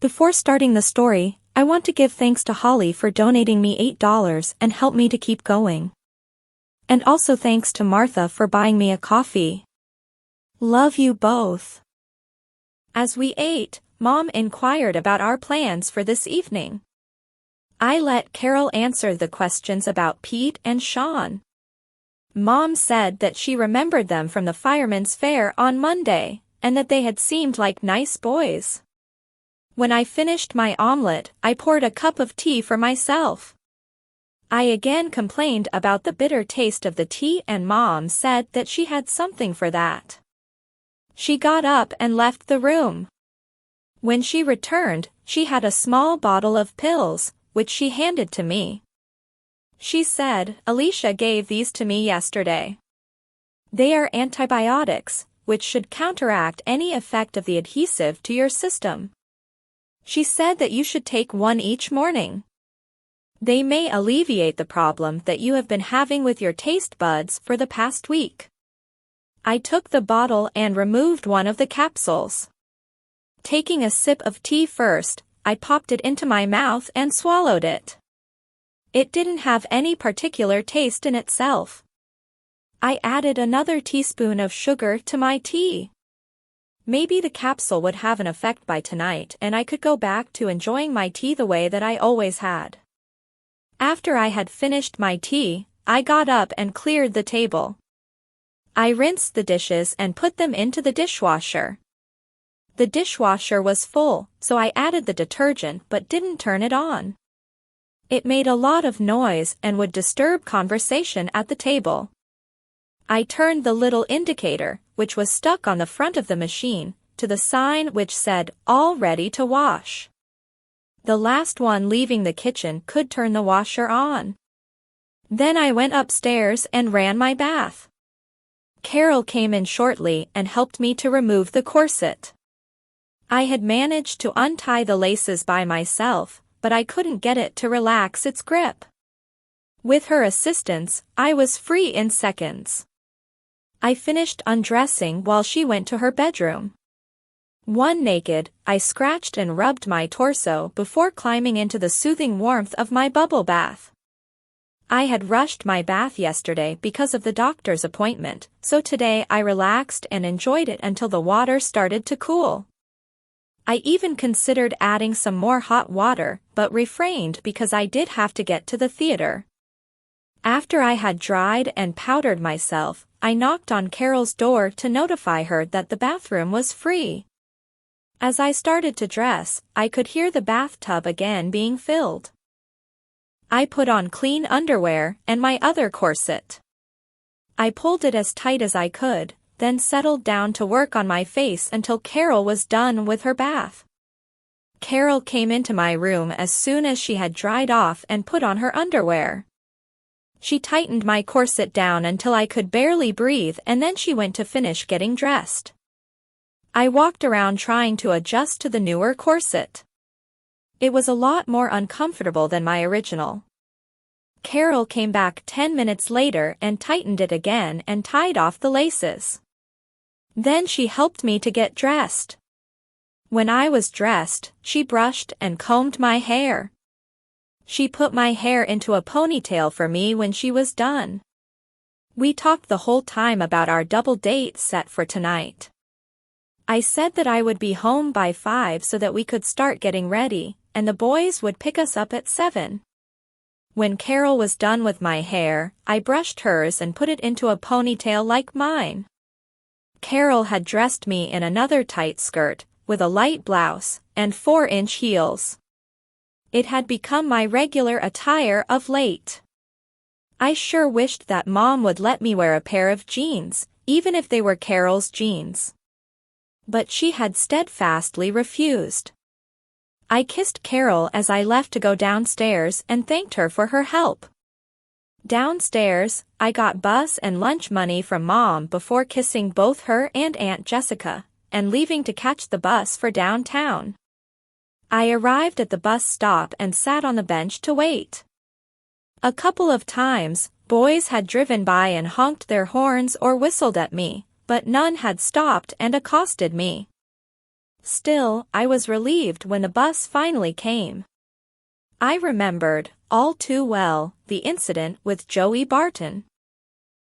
Before starting the story, I want to give thanks to Holly for donating me $8 and help me to keep going. And also thanks to Martha for buying me a coffee. Love you both. As we ate, Mom inquired about our plans for this evening. I let Carol answer the questions about Pete and Sean. Mom said that she remembered them from the firemen's fair on Monday, and that they had seemed like nice boys. When I finished my omelet, I poured a cup of tea for myself. I again complained about the bitter taste of the tea, and Mom said that she had something for that. She got up and left the room. When she returned, she had a small bottle of pills, which she handed to me. She said, "Alicia gave these to me yesterday. They are antibiotics, which should counteract any effect of the adhesive to your system. She said that you should take one each morning. They may alleviate the problem that you have been having with your taste buds for the past week." I took the bottle and removed one of the capsules. Taking a sip of tea first, I popped it into my mouth and swallowed it. It didn't have any particular taste in itself. I added another teaspoon of sugar to my tea. Maybe the capsule would have an effect by tonight and I could go back to enjoying my tea the way that I always had. After I had finished my tea, I got up and cleared the table. I rinsed the dishes and put them into the dishwasher. The dishwasher was full, so I added the detergent but didn't turn it on. It made a lot of noise and would disturb conversation at the table. I turned the little indicator, which was stuck on the front of the machine, to the sign which said, "All ready to wash." The last one leaving the kitchen could turn the washer on. Then I went upstairs and ran my bath. Carol came in shortly and helped me to remove the corset. I had managed to untie the laces by myself, but I couldn't get it to relax its grip. With her assistance, I was free in seconds. I finished undressing while she went to her bedroom. One naked, I scratched and rubbed my torso before climbing into the soothing warmth of my bubble bath. I had rushed my bath yesterday because of the doctor's appointment, so today I relaxed and enjoyed it until the water started to cool. I even considered adding some more hot water, but refrained because I did have to get to the theater. After I had dried and powdered myself, I knocked on Carol's door to notify her that the bathroom was free. As I started to dress, I could hear the bathtub again being filled. I put on clean underwear and my other corset. I pulled it as tight as I could, then settled down to work on my face until Carol was done with her bath. Carol came into my room as soon as she had dried off and put on her underwear. She tightened my corset down until I could barely breathe, and then she went to finish getting dressed. I walked around trying to adjust to the newer corset. It was a lot more uncomfortable than my original. Carol came back 10 minutes later and tightened it again and tied off the laces. Then she helped me to get dressed. When I was dressed, she brushed and combed my hair. She put my hair into a ponytail for me when she was done. We talked the whole time about our double date set for tonight. I said that I would be home by 5 so that we could start getting ready, and the boys would pick us up at 7. When Carol was done with my hair, I brushed hers and put it into a ponytail like mine. Carol had dressed me in another tight skirt, with a light blouse, and 4-inch heels. It had become my regular attire of late. I sure wished that Mom would let me wear a pair of jeans, even if they were Carol's jeans. But she had steadfastly refused. I kissed Carol as I left to go downstairs and thanked her for her help. Downstairs, I got bus and lunch money from Mom before kissing both her and Aunt Jessica, and leaving to catch the bus for downtown. I arrived at the bus stop and sat on the bench to wait. A couple of times, boys had driven by and honked their horns or whistled at me, but none had stopped and accosted me. Still, I was relieved when the bus finally came. I remembered, all too well, the incident with Joey Barton.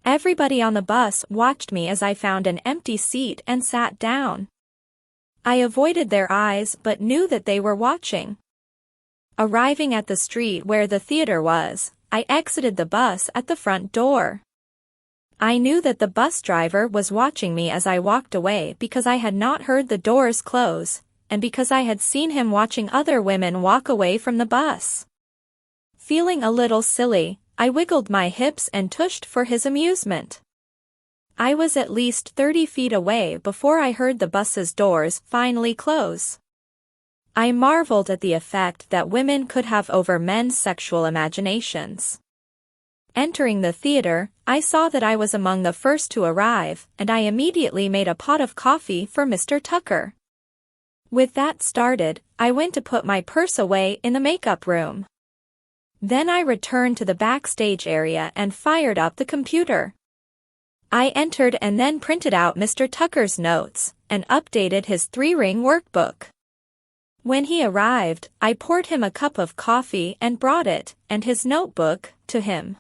Everybody on the bus watched me as I found an empty seat and sat down. I avoided their eyes but knew that they were watching. Arriving at the street where the theater was, I exited the bus at the front door. I knew that the bus driver was watching me as I walked away because I had not heard the doors close, and because I had seen him watching other women walk away from the bus. Feeling a little silly, I wiggled my hips and tushed for his amusement. I was at least 30 feet away before I heard the bus's doors finally close. I marveled at the effect that women could have over men's sexual imaginations. Entering the theater, I saw that I was among the first to arrive, and I immediately made a pot of coffee for Mr. Tucker. With that started, I went to put my purse away in the makeup room. Then I returned to the backstage area and fired up the computer. I entered and then printed out Mr. Tucker's notes, and updated his 3-ring workbook. When he arrived, I poured him a cup of coffee and brought it, and his notebook, to him.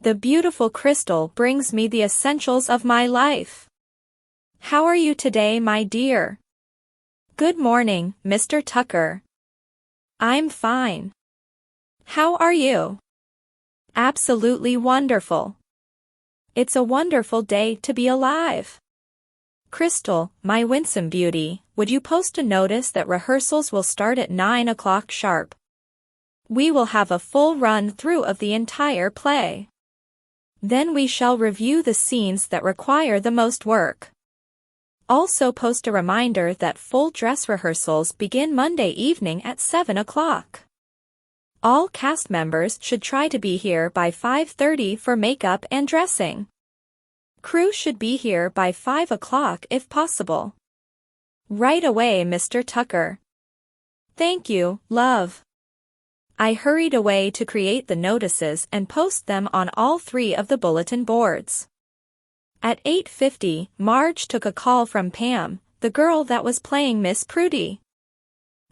The beautiful Crystal brings me the essentials of my life. How are you today, my dear? Good morning, Mr. Tucker. I'm fine. How are you? Absolutely wonderful. It's a wonderful day to be alive. Crystal, my winsome beauty, would you post a notice that rehearsals will start at 9 o'clock sharp? We will have a full run-through of the entire play. Then we shall review the scenes that require the most work. Also post a reminder that full dress rehearsals begin Monday evening at 7 o'clock. All cast members should try to be here by 5:30 for makeup and dressing. Crew should be here by 5 o'clock if possible. Right away, Mr. Tucker. Thank you, love. I hurried away to create the notices and post them on all 3 of the bulletin boards. At 8:50, Marge took a call from Pam, the girl that was playing Miss Prudy.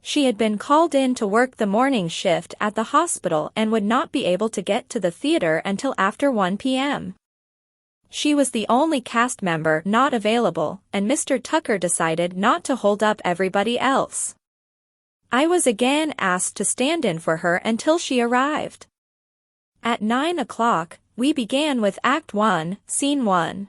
She had been called in to work the morning shift at the hospital and would not be able to get to the theater until after 1 p.m. She was the only cast member not available, and Mr. Tucker decided not to hold up everybody else. I was again asked to stand in for her until she arrived. At 9 o'clock, we began with Act 1, Scene 1.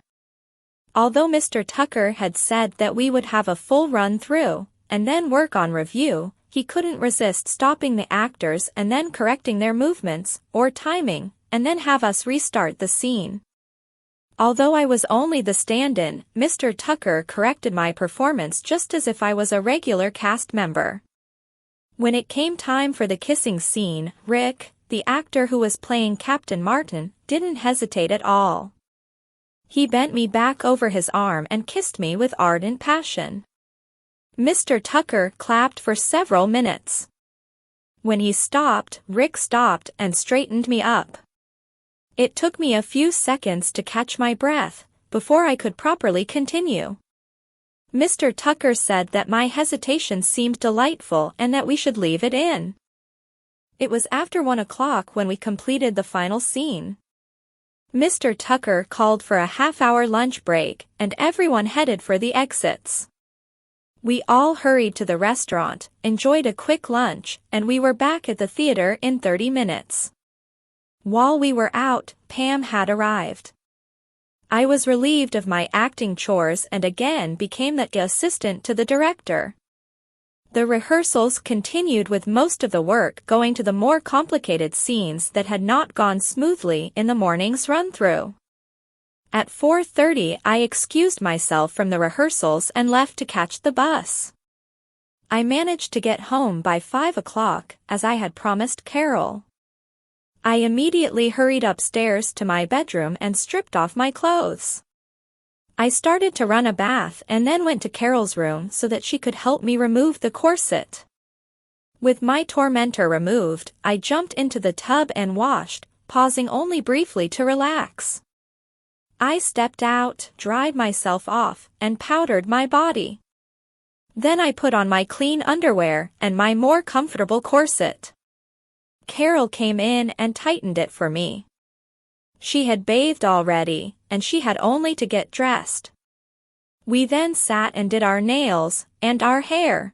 Although Mr. Tucker had said that we would have a full run-through, and then work on review, he couldn't resist stopping the actors and then correcting their movements, or timing, and then have us restart the scene. Although I was only the stand-in, Mr. Tucker corrected my performance just as if I was a regular cast member. When it came time for the kissing scene, Rick, the actor who was playing Captain Martin, didn't hesitate at all. He bent me back over his arm and kissed me with ardent passion. Mr. Tucker clapped for several minutes. When he stopped, Rick stopped and straightened me up. It took me a few seconds to catch my breath, before I could properly continue. Mr. Tucker said that my hesitation seemed delightful and that we should leave it in. It was after 1 o'clock when we completed the final scene. Mr. Tucker called for a half-hour lunch break, and everyone headed for the exits. We all hurried to the restaurant, enjoyed a quick lunch, and we were back at the theater in 30 minutes. While we were out, Pam had arrived. I was relieved of my acting chores and again became the assistant to the director. The rehearsals continued with most of the work going to the more complicated scenes that had not gone smoothly in the morning's run-through. At 4:30 I excused myself from the rehearsals and left to catch the bus. I managed to get home by 5 o'clock, as I had promised Carol. I immediately hurried upstairs to my bedroom and stripped off my clothes. I started to run a bath and then went to Carol's room so that she could help me remove the corset. With my tormentor removed, I jumped into the tub and washed, pausing only briefly to relax. I stepped out, dried myself off, and powdered my body. Then I put on my clean underwear and my more comfortable corset. Carol came in and tightened it for me. She had bathed already, and she had only to get dressed. We then sat and did our nails and our hair.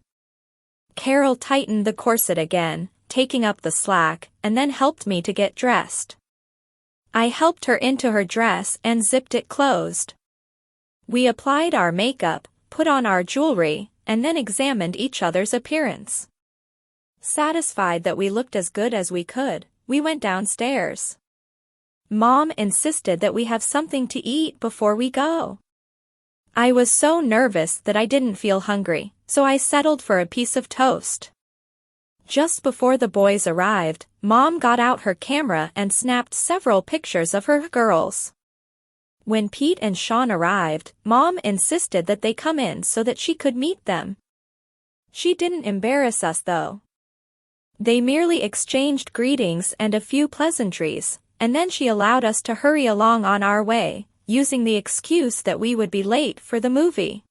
Carol tightened the corset again, taking up the slack, and then helped me to get dressed. I helped her into her dress and zipped it closed. We applied our makeup, put on our jewelry, and then examined each other's appearance. Satisfied that we looked as good as we could, we went downstairs. Mom insisted that we have something to eat before we go. I was so nervous that I didn't feel hungry, so I settled for a piece of toast. Just before the boys arrived, Mom got out her camera and snapped several pictures of her girls. When Pete and Sean arrived, Mom insisted that they come in so that she could meet them. She didn't embarrass us though. They merely exchanged greetings and a few pleasantries, and then she allowed us to hurry along on our way, using the excuse that we would be late for the movie.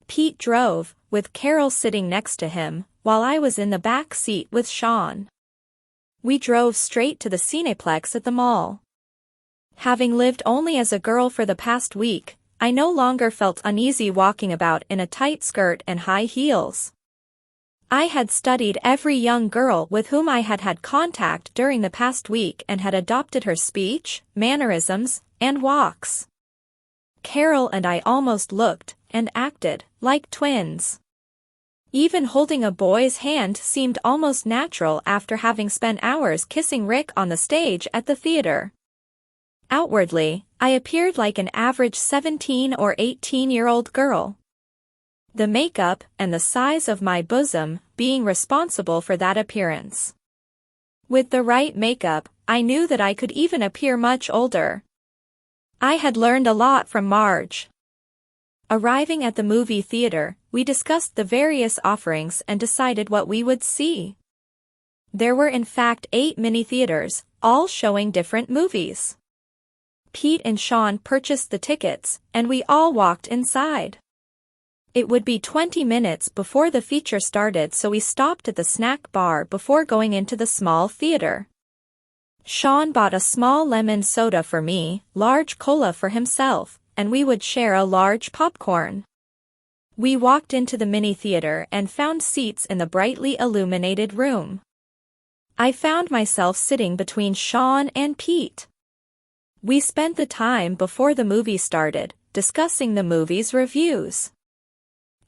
Pete drove, with Carol sitting next to him, while I was in the back seat with Sean. We drove straight to the Cineplex at the mall. Having lived only as a girl for the past week, I no longer felt uneasy walking about in a tight skirt and high heels. I had studied every young girl with whom I had had contact during the past week and had adopted her speech, mannerisms, and walks. Carol and I almost looked and acted like twins. Even holding a boy's hand seemed almost natural after having spent hours kissing Rick on the stage at the theater. Outwardly, I appeared like an average 17 or 18-year-old girl. The makeup and the size of my bosom being responsible for that appearance. With the right makeup, I knew that I could even appear much older. I had learned a lot from Marge. Arriving at the movie theater, we discussed the various offerings and decided what we would see. There were in fact 8 mini theaters, all showing different movies. Pete and Sean purchased the tickets, and we all walked inside. It would be 20 minutes before the feature started, so we stopped at the snack bar before going into the small theater. Sean bought a small lemon soda for me, large cola for himself, and we would share a large popcorn. We walked into the mini theater and found seats in the brightly illuminated room. I found myself sitting between Sean and Pete. We spent the time before the movie started, discussing the movie's reviews.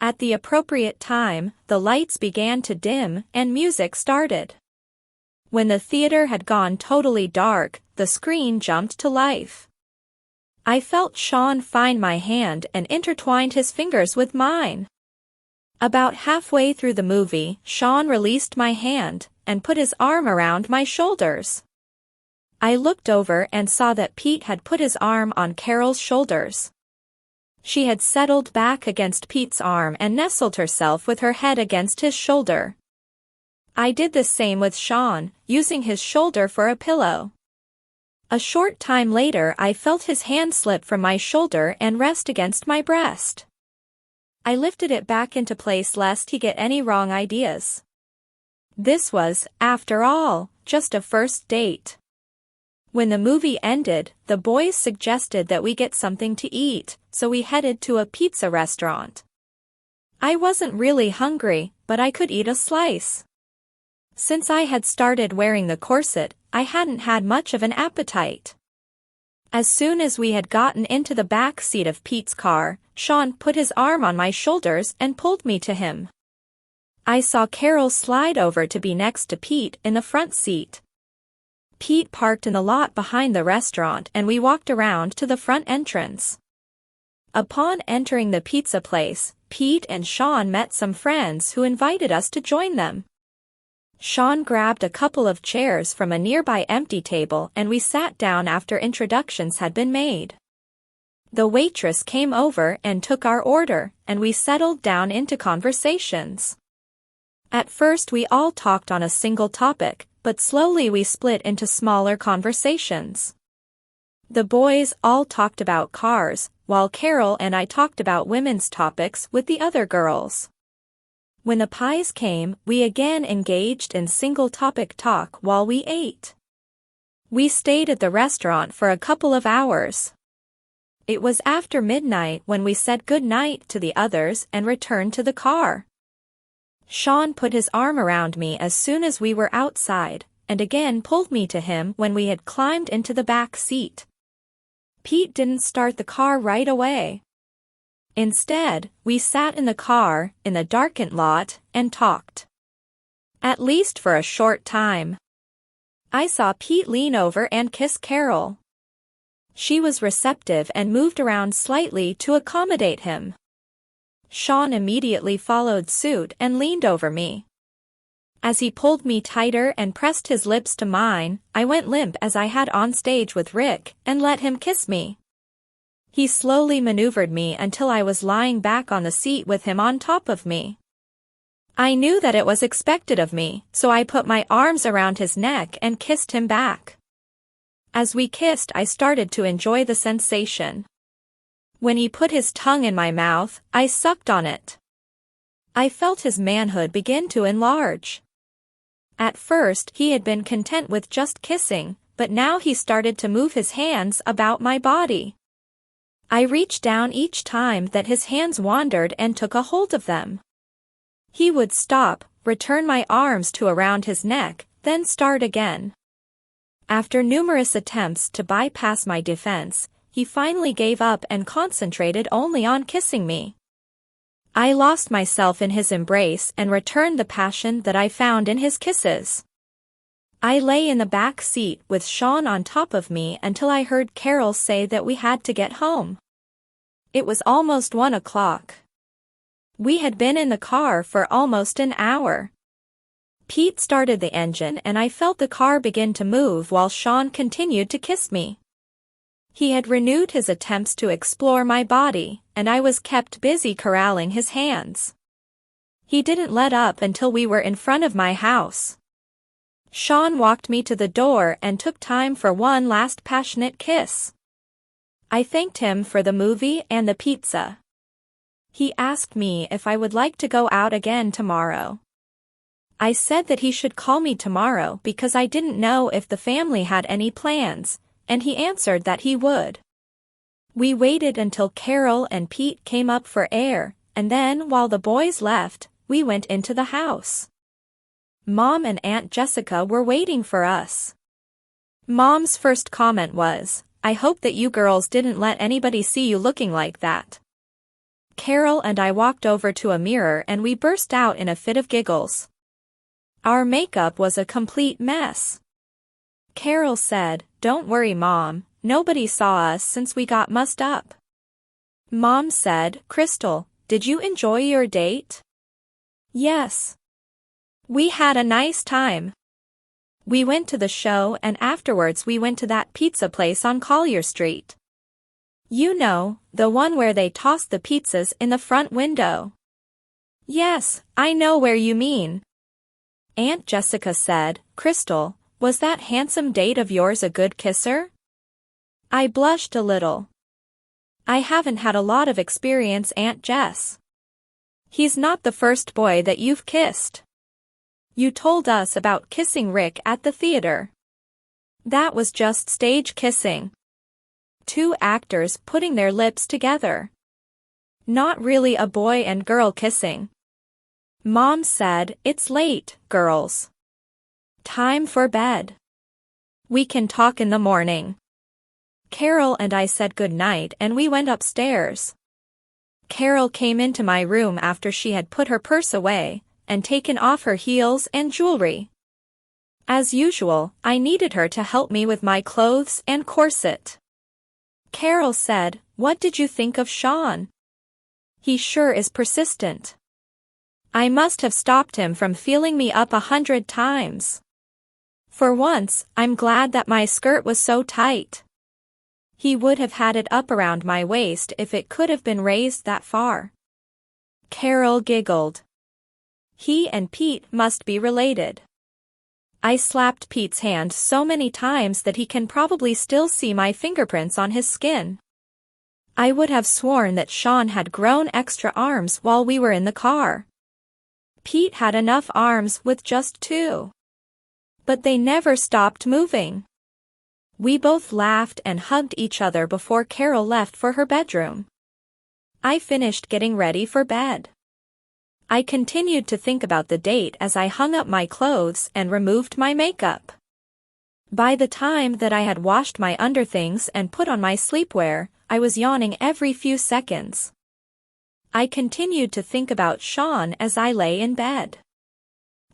At the appropriate time, the lights began to dim and music started. When the theater had gone totally dark, the screen jumped to life. I felt Sean find my hand and intertwined his fingers with mine. About halfway through the movie, Sean released my hand and put his arm around my shoulders. I looked over and saw that Pete had put his arm on Carol's shoulders. She had settled back against Pete's arm and nestled herself with her head against his shoulder. I did the same with Sean, using his shoulder for a pillow. A short time later I felt his hand slip from my shoulder and rest against my breast. I lifted it back into place lest he get any wrong ideas. This was, after all, just a first date. When the movie ended, the boys suggested that we get something to eat, so we headed to a pizza restaurant. I wasn't really hungry, but I could eat a slice. Since I had started wearing the corset, I hadn't had much of an appetite. As soon as we had gotten into the back seat of Pete's car, Sean put his arm on my shoulders and pulled me to him. I saw Carol slide over to be next to Pete in the front seat. Pete parked in the lot behind the restaurant and we walked around to the front entrance. Upon entering the pizza place, Pete and Sean met some friends who invited us to join them. Sean grabbed a couple of chairs from a nearby empty table and we sat down after introductions had been made. The waitress came over and took our order, and we settled down into conversations. At first we all talked on a single topic, but slowly we split into smaller conversations. The boys all talked about cars, while Carol and I talked about women's topics with the other girls. When the pies came, we again engaged in single-topic talk while we ate. We stayed at the restaurant for a couple of hours. It was after midnight when we said good night to the others and returned to the car. Sean put his arm around me as soon as we were outside, and again pulled me to him when we had climbed into the back seat. Pete didn't start the car right away. Instead, we sat in the car, in the darkened lot, and talked. At least for a short time. I saw Pete lean over and kiss Carol. She was receptive and moved around slightly to accommodate him. Sean immediately followed suit and leaned over me. As he pulled me tighter and pressed his lips to mine, I went limp as I had on stage with Rick and let him kiss me. He slowly maneuvered me until I was lying back on the seat with him on top of me. I knew that it was expected of me, so I put my arms around his neck and kissed him back. As we kissed, I started to enjoy the sensation. When he put his tongue in my mouth, I sucked on it. I felt his manhood begin to enlarge. At first, he had been content with just kissing, but now he started to move his hands about my body. I reached down each time that his hands wandered and took a hold of them. He would stop, return my arms to around his neck, then start again. After numerous attempts to bypass my defense, he finally gave up and concentrated only on kissing me. I lost myself in his embrace and returned the passion that I found in his kisses. I lay in the back seat with Sean on top of me until I heard Carol say that we had to get home. It was almost 1 o'clock. We had been in the car for almost an hour. Pete started the engine and I felt the car begin to move while Sean continued to kiss me. He had renewed his attempts to explore my body, and I was kept busy corralling his hands. He didn't let up until we were in front of my house. Sean walked me to the door and took time for one last passionate kiss. I thanked him for the movie and the pizza. He asked me if I would like to go out again tomorrow. I said that he should call me tomorrow because I didn't know if the family had any plans, and he answered that he would. We waited until Carol and Pete came up for air, and then while the boys left, we went into the house. Mom and Aunt Jessica were waiting for us. Mom's first comment was, "I hope that you girls didn't let anybody see you looking like that." Carol and I walked over to a mirror and we burst out in a fit of giggles. Our makeup was a complete mess. Carol said, "Don't worry, Mom, nobody saw us since we got mussed up." Mom said, "Crystal, did you enjoy your date?" "Yes. We had a nice time. We went to the show and afterwards we went to that pizza place on Collier Street. You know, the one where they toss the pizzas in the front window." "Yes, I know where you mean." Aunt Jessica said, "Crystal, was that handsome date of yours a good kisser?" I blushed a little. "I haven't had a lot of experience, Aunt Jess." "He's not the first boy that you've kissed. You told us about kissing Rick at the theater. That was just stage kissing. 2 actors putting their lips together. Not really a boy and girl kissing." Mom said, "It's late, girls. Time for bed. We can talk in the morning." Carol and I said good night and we went upstairs. Carol came into my room after she had put her purse away and taken off her heels and jewelry. As usual, I needed her to help me with my clothes and corset. Carol said, "What did you think of Sean? He sure is persistent. I must have stopped him from feeling me up 100 times. For once, I'm glad that my skirt was so tight. He would have had it up around my waist if it could have been raised that far." Carol giggled. "He and Pete must be related." I slapped Pete's hand so many times that he can probably still see my fingerprints on his skin. I would have sworn that Sean had grown extra arms while we were in the car. Pete had enough arms with just 2. But they never stopped moving. We both laughed and hugged each other before Carol left for her bedroom. I finished getting ready for bed. I continued to think about the date as I hung up my clothes and removed my makeup. By the time that I had washed my underthings and put on my sleepwear, I was yawning every few seconds. I continued to think about Sean as I lay in bed.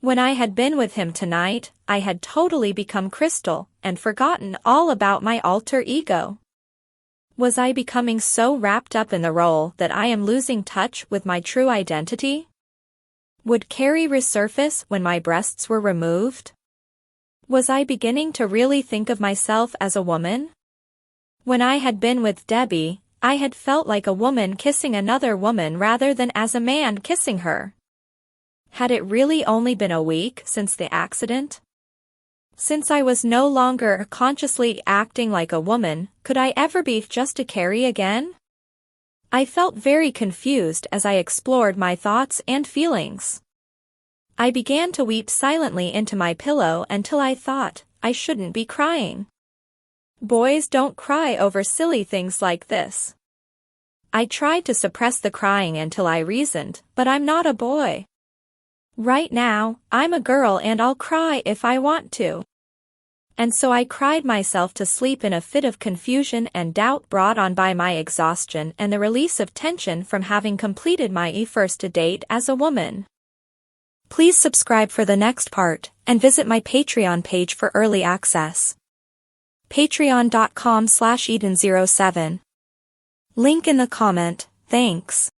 When I had been with him tonight, I had totally become Crystal and forgotten all about my alter ego. Was I becoming so wrapped up in the role that I am losing touch with my true identity? Would Carrie resurface when my breasts were removed? Was I beginning to really think of myself as a woman? When I had been with Debbie, I had felt like a woman kissing another woman rather than as a man kissing her. Had it really only been a week since the accident? Since I was no longer consciously acting like a woman, could I ever be just a Carrie again? I felt very confused as I explored my thoughts and feelings. I began to weep silently into my pillow until I thought, I shouldn't be crying. Boys don't cry over silly things like this. I tried to suppress the crying until I reasoned, but I'm not a boy. Right now, I'm a girl and I'll cry if I want to. And so I cried myself to sleep in a fit of confusion and doubt brought on by my exhaustion and the release of tension from having completed my first date as a woman. Please subscribe for the next part, and visit my Patreon page for early access. Patreon.com/Eden07. Link in the comment, thanks.